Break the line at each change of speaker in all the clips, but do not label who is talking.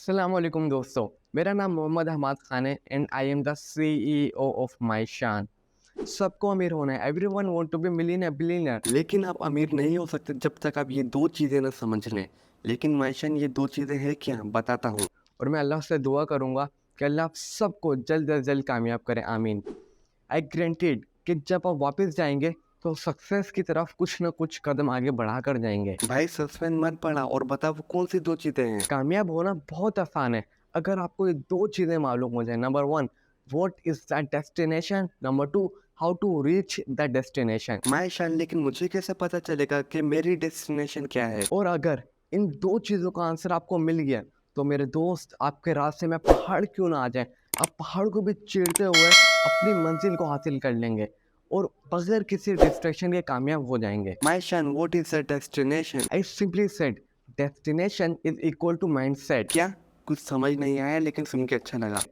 अस्सलाम वालेकुम दोस्तों, मेरा नाम मोहम्मद हमाद खान है and I am the CEO of my Shaan. सबको अमीर होना है, everyone want to be millionaire billionaire.
लेकिन आप अमीर नहीं हो सकते जब तक आप ये दो चीज़ें ना समझ लें। लेकिन मायशन ये दो चीज़ें हैं क्या? बताता हूँ।
और मैं अल्लाह से दुआ करूँगा कि अल्लाह आप सबको जल्द से जल्द कामयाब करे, आमीन। आई ग्रांटेड कि जब आप वापस जाएंगे तो सक्सेस की तरफ कुछ ना कुछ कदम आगे बढ़ा कर जाएंगे।
भाई सस्पेंस मत पड़ा और बता वो कौन सी दो चीज़ें हैं?
कामयाब होना बहुत आसान है अगर आपको ये दो चीज़ें मालूम हो जाए। Number one, what is the destination. Number two, how to reach the destination.
मायशान लेकिन मुझे कैसे पता चलेगा कि मेरी डेस्टिनेशन क्या है?
और अगर इन दो चीज़ों का आंसर आपको मिल गया तो मेरे दोस्त, आपके रास्ते में पहाड़ क्यों ना आ जाए, आप पहाड़ को भी चीरते हुए अपनी मंजिल को हासिल कर लेंगे और बगैर किसी डिस्ट्रैक्शन के कामयाब हो जाएंगे।
मायशान what is the destination?
I simply said destination is equal to mindset.
क्या? कुछ समझ नहीं आया लेकिन सुन के अच्छा लगा।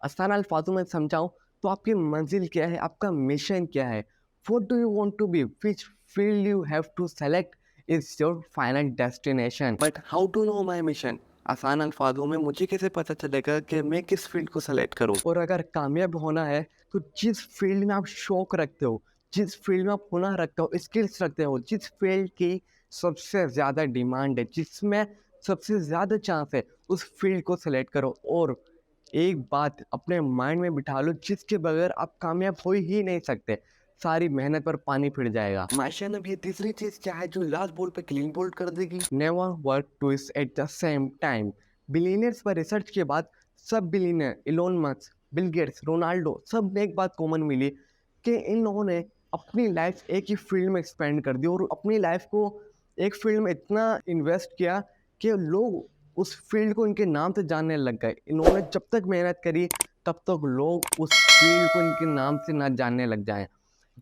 आसान अल्फाजों में समझाऊं तो आपकी मंजिल क्या है, आपका मिशन क्या है, what do you want to be, which field you have to select is your final destination.
But how to know my mission? आसान अल्फाजों में मुझे कैसे पता चलेगा कि मैं किस फील्ड को सेलेक्ट करूँ?
और अगर कामयाब होना है तो जिस फील्ड में आप शौक रखते हो, जिस फील्ड में आप हुनर रखते हो, स्किल्स रखते हो, जिस फील्ड की सबसे ज़्यादा डिमांड है, जिसमें सबसे ज़्यादा चांस है, उस फील्ड को सेलेक्ट करो। और एक बात अपने माइंड में बिठा लो, जिसके बगैर आप कामयाब हो ही नहीं सकते। सारी मेहनत पर पानी फिर जाएगा।
मायशान अब ये तीसरी चीज़ क्या है जो लास्ट बॉल पे क्लीन बोल्ड कर देगी?
Never work twist at the same time. Billionaires पर रिसर्च के बाद सब billionaire, Elon Musk, Bill Gates, Ronaldo, सब में एक बात कॉमन मिली कि इन लोगों ने अपनी लाइफ एक ही फील्ड में एक्सपेंड कर दी और अपनी लाइफ को एक फील्ड में इतना इन्वेस्ट किया कि लोग उस फील्ड को इनके नाम से जानने लग गए। इन्होंने जब तक मेहनत करी तब तक लोग उस फील्ड को इनके नाम से ना जानने लग जाएं।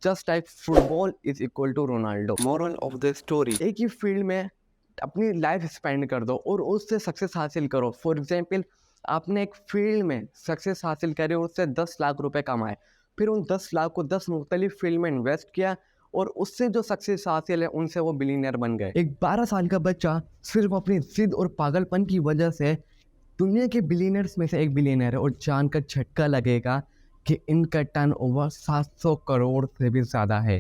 Just like football is equal to Ronaldo.
Moral of the story.
एक ही फील्ड में अपनी लाइफ स्पेंड कर दो और उससे सक्सेस हासिल करो। फॉर एग्जांपल, आपने एक फील्ड में सक्सेस हासिल करी और उससे 10 लाख रुपए कमाए, फिर उन 10 लाख को 10 मुख्तलिफ फील्ड में इन्वेस्ट किया और उससे जो सक्सेस हासिल है उनसे वो बिलीनियर बन गए। एक 12 साल का बच्चा सिर्फ अपनी जिद और पागलपन की वजह से दुनिया के बिलीनियर्स में से एक बिलीनियर है और जानकर झटका लगेगा कि इनका टर्नओवर 700 करोड़ से भी ज़्यादा है।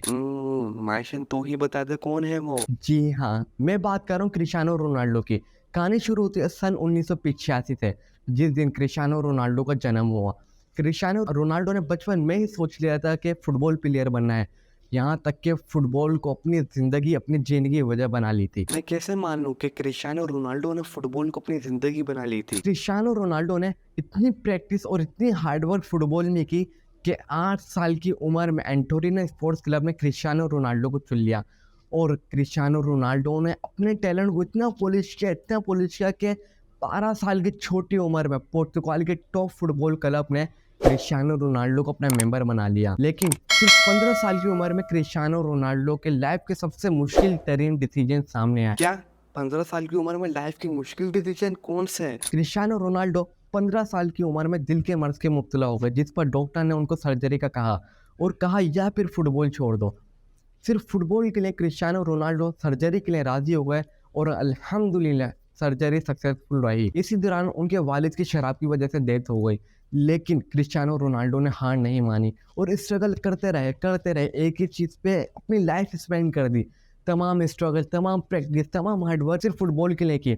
मायशन तो ही बता दे कौन है वो?
जी हाँ, मैं बात कर रहा हूँ क्रिस्टियानो रोनाल्डो की। कहानी शुरू होती है सन 1985 से, जिस दिन क्रिस्टियानो रोनाल्डो का जन्म हुआ। क्रिस्टियानो रोनाल्डो ने बचपन में ही सोच लिया था कि फुटबॉल प्लेयर बनना है। यहाँ तक कि फुटबॉल को अपनी ज़िंदगी, अपनी ज़िंदगी की वजह बना ली थी।
मैं कैसे मान लूं कि क्रिस्टियानो रोनाल्डो ने फुटबॉल को अपनी जिंदगी बना ली थी?
क्रिस्टियानो रोनाल्डो ने इतनी प्रैक्टिस और इतनी हार्ड वर्क फुटबॉल में की कि 8 साल की उम्र में एंटोरिनो स्पोर्ट्स क्लब ने क्रिस्टियानो रोनाल्डो को चुन लिया। और क्रिस्टियानो रोनाल्डो ने अपने टैलेंट को इतना पॉलिश किया कि 12 साल की छोटी उम्र में पुर्तगाल के टॉप फुटबॉल क्लब ने क्रिस्टियानो रोनाल्डो को अपना मेंबर बना लिया। लेकिन सिर्फ 15 साल की उम्र में क्रिस्टियानो रोनाल्डो के लाइफ के सबसे मुश्किल तरीन डिसीजन सामने आए।
क्या? 15 साल की उम्र में लाइफ की मुश्किल डिसीजन कौन सा है?
क्रिस्टियानो रोनाल्डो 15 साल की उम्र में दिल के मर्ज के मुब्तला हो गए, जिस पर डॉक्टर ने उनको सर्जरी का कहा और कहा या फिर फुटबॉल छोड़ दो। सिर्फ फुटबॉल के लिए क्रिस्टियानो रोनाल्डो सर्जरी के लिए राजी हो गए और अल्हम्दुलिल्लाह सर्जरी सक्सेसफुल रही। इसी दौरान उनके वालिद की शराब की वजह से डेथ हो गई, लेकिन क्रिस्टियानो रोनाल्डो ने हार नहीं मानी और स्ट्रगल करते रहे एक ही चीज़ पे अपनी लाइफ स्पेंड कर दी। तमाम स्ट्रगल, तमाम प्रैक्टिस, तमाम हार्डवर्क सिर्फ फुटबॉल के लिए की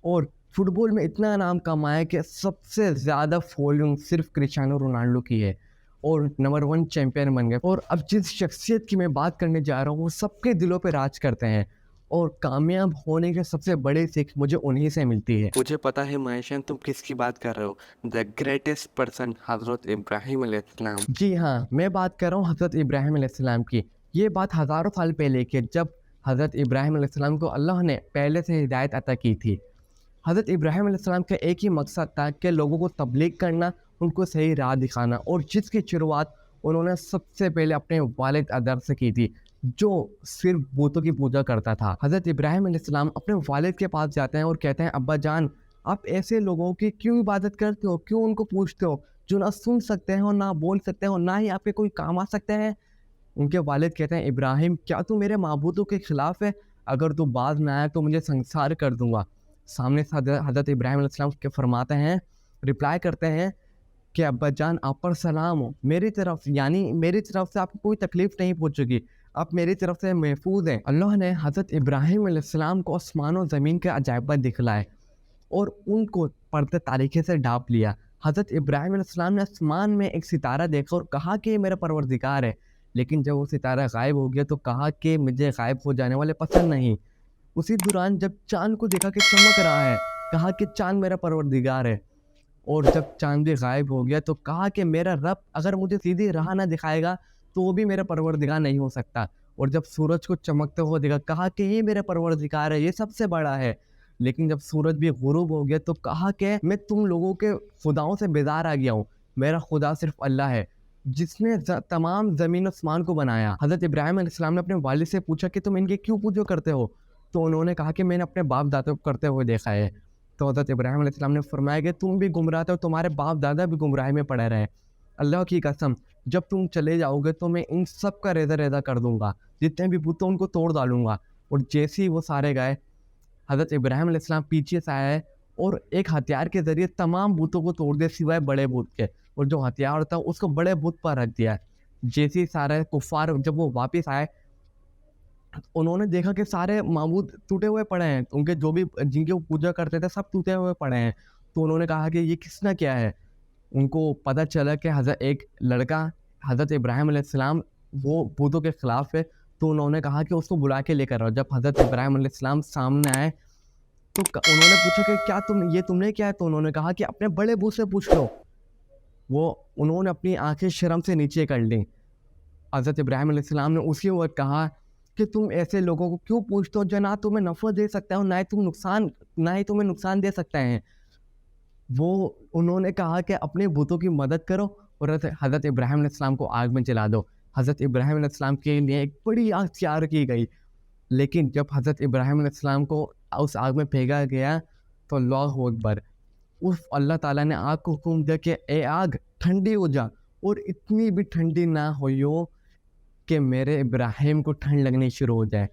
और फुटबॉल में इतना नाम कमाया कि सबसे ज़्यादा फॉलोइंग सिर्फ क्रिस्टियानो रोनाल्डो की है और नंबर 1 चैंपियन बन गए। और अब जिस शख्सियत की मैं बात करने जा रहा हूँ वो सबके दिलों पे राज करते हैं और कामयाब होने के सबसे बड़ी सीख मुझे उन्हीं से मिलती है।
मुझे पता है मायशन तुम किसकी बात कर रहे हो। द ग्रेटेस्ट पर्सन हजरत इब्राहिम अलैहिस्सलाम।
जी हाँ, मैं बात कर रहा हूँ हज़रत इब्राहिम अलैहिस्सलाम की। ये बात हज़ारों साल पहले की, जब हज़रत इब्राहिम अलैहिस्सलाम को अल्लाह ने पहले से हिदायत अता की थी। हज़रत इब्राहिम अलैहिस्सलाम का एक ही मकसद था कि लोगों को तबलीग करना, उनको सही राह दिखाना, और जिसकी शुरुआत उन्होंने सबसे पहले अपने वालिद अदर से की थी, जो सिर्फ बूतों की पूजा करता था। हज़रत इब्राहिम अलैहिस्सलाम अपने वालिद के पास जाते हैं और कहते हैं, अब्बा जान, आप ऐसे लोगों की क्यों इबादत करते हो, क्यों उनको पूछते हो जो ना सुन सकते हैं और ना बोल सकते हैं और ना ही आपके कोई काम आ सकते हैं। उनके वालिद कहते हैं, इब्राहिम, क्या तू मेरे माबूदों के खिलाफ है? अगर तू बाज ना आया तो मुझे संसार कर दूंगा। सामने से हज़रत इब्राहिम अलैहिस्सलाम के फरमाते हैं, रिप्लाई करते हैं कि अब्बा जान आप पर सलाम हो, मेरी तरफ यानी मेरी तरफ से आपको कोई तकलीफ़ नहीं पहुँचेगी, आप मेरी तरफ से महफूज हैं। अल्लाह ने हज़रत इब्राहिम अलैहिस्सलाम को आसमान और ज़मीन के अजाइबात दिखलाए और उनको पर्दे तारीखे से ढाँप लिया। हज़रत इब्राहिम अलैहिस्सलाम ने आसमान में एक सितारा देखा और कहा कि ये मेरा परवरदिगार है, लेकिन जब वो सितारा गायब हो गया तो कहा कि मुझे गायब हो जाने वाले पसंद नहीं। उसी दौरान जब चाँद को देखा कि चमक रहा है, कहा कि चाँद मेरा परवरदिगार है। और जब चाँद भी गायब हो गया तो कहा कि मेरा रब अगर मुझे सीधी राह ना दिखाएगा तो वो भी मेरा परवरदिगार नहीं हो सकता। और जब सूरज को चमकते हुए देखा, कहा कि ये मेरा परवरदिगार है, ये सबसे बड़ा है। लेकिन जब सूरज भी गुरूब हो गया तो कहा कि मैं तुम लोगों के खुदाओं से बेजार आ गया हूँ, मेरा खुदा सिर्फ अल्लाह है जिसने तमाम ज़मीन आसमान को बनाया। हज़रत इब्राहिम अलैहिस्सलाम ने अपने वालिद से पूछा कि तुम इनके क्यों पूजा करते हो? तो उन्होंने कहा कि मैंने अपने बाप दादा को करते हुए देखा है। तो हज़रत इब्राहिम अलैहिस्सलाम ने फरमाया कि तुम भी गुमराह थे और तुम्हारे बाप दादा भी गुमराही में पड़े रहे। अल्लाह की कसम, जब तुम चले जाओगे तो मैं इन सब का रेज़ा-रेज़ा कर दूँगा, जितने भी बुत हैं उनको तोड़ डालूँगा। और जैसे ही वो सारे गए, हज़रत इब्राहिम अलैहिस्सलाम पीछे से आए और एक हथियार के ज़रिए तमाम बुतों को तोड़ दिया सिवाय बड़े बुत के, और जो हथियार था उसको बड़े बुत पर रख दिया। जैसे ही सारे कुफ़ार जब वो वापस आए, उन्होंने देखा कि सारे माबूद टूटे हुए पड़े हैं, उनके जो भी जिनकी वो पूजा करते थे सब टूटे हुए पड़े हैं। तो उन्होंने कहा कि ये किसने किया है? उनको पता चला कि एक लड़का हज़रत इब्राहिम अलैहिस्सलाम वो बुतों के ख़िलाफ़ है, तो उन्होंने कहा कि उसको बुला के लेकर आओ। जब हज़रत इब्राहिम अलैहिस्सलाम सामने आए तो उन्होंने पूछा कि क्या तुमने किया है? तो उन्होंने कहा कि अपने बड़े बुत से पूछ लो। उन्होंने अपनी आँखें शर्म से नीचे कर लीं। हज़रत इब्राहिम अलैहिस्सलाम ने उसी वक़्त कहा कि तुम ऐसे लोगों को क्यों पूछते हो जो ना तुम्हें नफ़ा दे सकते हो, ना ही तुम्हें नुकसान दे सकते हैं। उन्होंने कहा कि अपने बुतों की मदद करो और हज़रत इब्राहिम अलैहिस्सलाम को आग में जला दो। हज़रत इब्राहिम अलैहिस्सलाम के लिए एक बड़ी आग तैयार की गई। लेकिन जब हज़रत इब्राहिम अलैहिस्सलाम को उस आग में फेंका गया तो अल्लाहु अकबर, उस अल्लाह ताला ने आग को हुक्म दिया कि ए आग ठंडी हो जा, और इतनी भी ठंडी ना हुई हो कि मेरे इब्राहिम को ठंड लगनी शुरू हो जाए।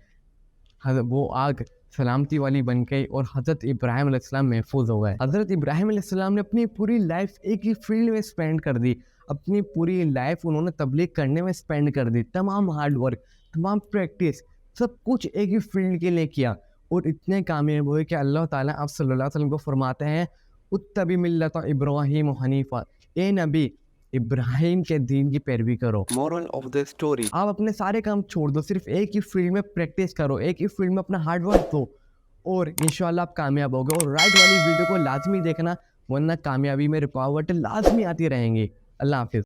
वो आग सलामती वाली बन गई और हज़रत इब्राहिम अलैहिस्सलाम महफूज हो गए। हज़रत इब्राहिम अलैहिस्सलाम ने अपनी पूरी लाइफ एक ही फील्ड में स्पेंड कर दी। अपनी पूरी लाइफ उन्होंने तबलीग करने में स्पेंड कर दी। तमाम हार्ड वर्क, तमाम प्रैक्टिस, सब कुछ एक ही फील्ड के लिए किया और इतने कामयाब हुए कि अल्लाह ताला आप सल्लल्लाहु अलैहि वसल्लम को फरमाते हैं, उत्तबी मिल्लत इब्राहीम हनीफा, ए नबी इब्राहिम के दीन की पैरवी करो।
Moral of the story.
आप अपने सारे काम छोड़ दो, सिर्फ एक ही फील्ड में प्रैक्टिस करो, एक ही फील्ड में अपना हार्ड वर्क दो और इंशाल्लाह आप कामयाब होगे। और राइट वाली वीडियो को लाजमी देखना, वरना कामयाबी में रुकावटें लाजमी आती रहेंगी। अल्लाह हाफिज़।